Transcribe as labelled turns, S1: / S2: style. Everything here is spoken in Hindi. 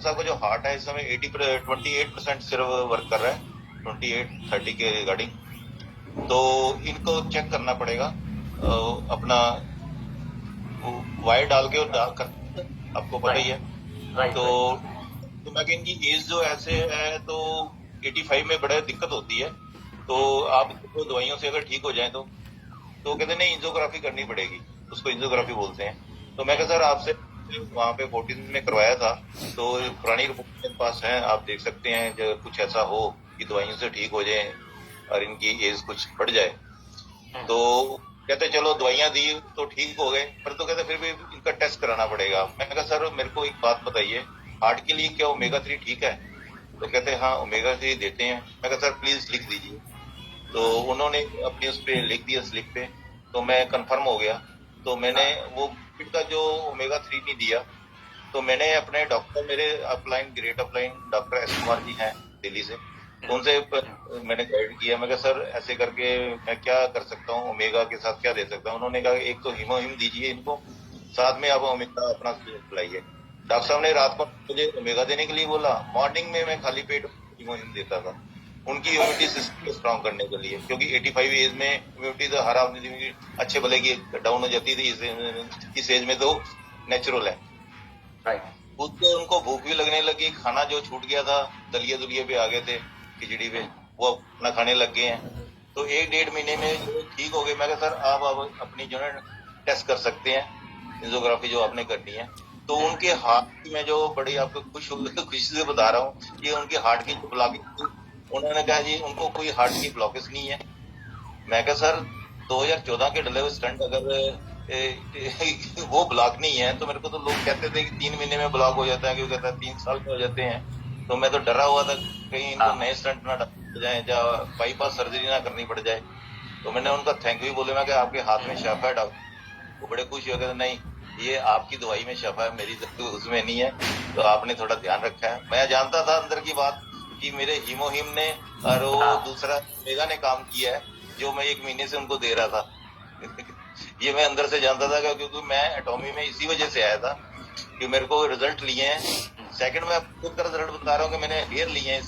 S1: साहब का जो हार्ट है इस समय 28% सिर्फ वर्क कर रहा है, 28-30 के रिगार्डिंग। तो इनको चेक करना पड़ेगा, अपना वायर डाल के और डाल कर, आपको पता ही
S2: राइट,
S1: है।
S2: राइट,
S1: तो
S2: राइट।
S1: मैं इनकी एज जो ऐसे है तो 85 में बड़ा दिक्कत होती है। तो आप इनको दवाइयों से अगर ठीक हो जाए तो कहते नहीं इंजियोग्राफी करनी पड़ेगी, उसको इंजियोग्राफी बोलते हैं। तो मैं कहा सर आपसे वहां पे 14 में करवाया था, तो पुरानी रिपोर्ट मेरे पास है, आप देख सकते हैं जो कुछ ऐसा हो कि दवाइयों से ठीक हो जाए और इनकी एज कुछ बढ़ जाए। तो कहते चलो दवाइयां दी तो ठीक हो गए, पर तो कहते फिर भी इनका टेस्ट कराना पड़ेगा। मैं कहा सर मेरे को एक बात बताइए, हार्ट के लिए क्या ओमेगा 3 ठीक है? तो कहते हाँ ओमेगा 3 देते हैं। मैं कहा सर प्लीज लिख दीजिए। तो उन्होंने अपनी उस पर लिख दिया स्लिप पे, तो मैं कंफर्म हो गया। तो मैंने वो का जो ओमेगा 3 नहीं दिया, तो मैंने अपने डॉक्टर, मेरे upline great upline doctor S Kumar ji हैं दिल्ली से, तो उनसे मैंने गाइड किया। मैं कहा सर ऐसे करके मैं क्या कर सकता हूँ, ओमेगा के साथ क्या दे सकता हूँ? उन्होंने कहा एक तो हीमोहिम दीजिए इनको, साथ में आप ओमेगा अपना खिलाइए। डॉक्टर साहब ने रात को मुझे ओमेगा देने के लिए बोला, मॉर्निंग में मैं खाली पेट हीमोहिम देता था उनकी इम्यूनिटी सिस्टम को स्ट्रांग करने के लिए, क्योंकि 85 एज में इम्यूनिटी तो हर आदमी अच्छे भले की डाउन हो जाती थी। इस एज में तो नेचुरल है।
S2: राइट।
S1: उसको उनको भूख भी लगने लगी, खाना जो छूट गया था, दलिया दुलिया पे आ गए थे, खिचड़ी पे, वो अपना खाने लग गए हैं। तो 1-1.5 महीने में जो ठीक हो गए। मैं कहा सर आप अब अपनी जो है टेस्ट कर सकते हैं, फिजियोग्राफी जो आपने करनी है। तो उनके हार्ट की मैं जो बड़ी आपको खुशी से बता रहा हूँ कि उनके हार्ट की जो ब्लॉकेज थी, उन्होंने कहा जी उनको कोई हार्ट की ब्लॉकेज नहीं है। मैं कहा सर 2014 के डले हुए स्टंट अगर वो ब्लॉक नहीं है, तो मेरे को तो लोग कहते थे कि 3 महीने में ब्लॉक हो जाता है, क्यों कहता है 3 साल में हो जाते हैं। तो मैं तो डरा हुआ था कहीं इनको
S2: हाँ।
S1: नए स्टंट ना डाल जाए या बाईपास सर्जरी ना करनी पड़ जाए। तो मैंने उनका थैंक यू बोले, मैं कि आपके हाथ में शफा है डॉक्टर। वो बड़े खुश हो गए, नहीं ये आपकी दवाई में शफा है, मेरी तो उसमें नहीं है। तो आपने थोड़ा ध्यान रखा है। मैं जानता था अंदर की बात कि मेरे हीमोहिम ने और वो
S2: हाँ।
S1: दूसरा मेगा ने काम किया है, जो मैं 1 महीने से उनको दे रहा था। ये मैं अंदर से जानता था, क्योंकि मैं एटॉमी में इसी वजह से आया था कि मेरे को रिजल्ट लिए हैं। सेकंड में खुद का रिजल्ट बता रहा हूँ कि मैंने ढेर लिए हैं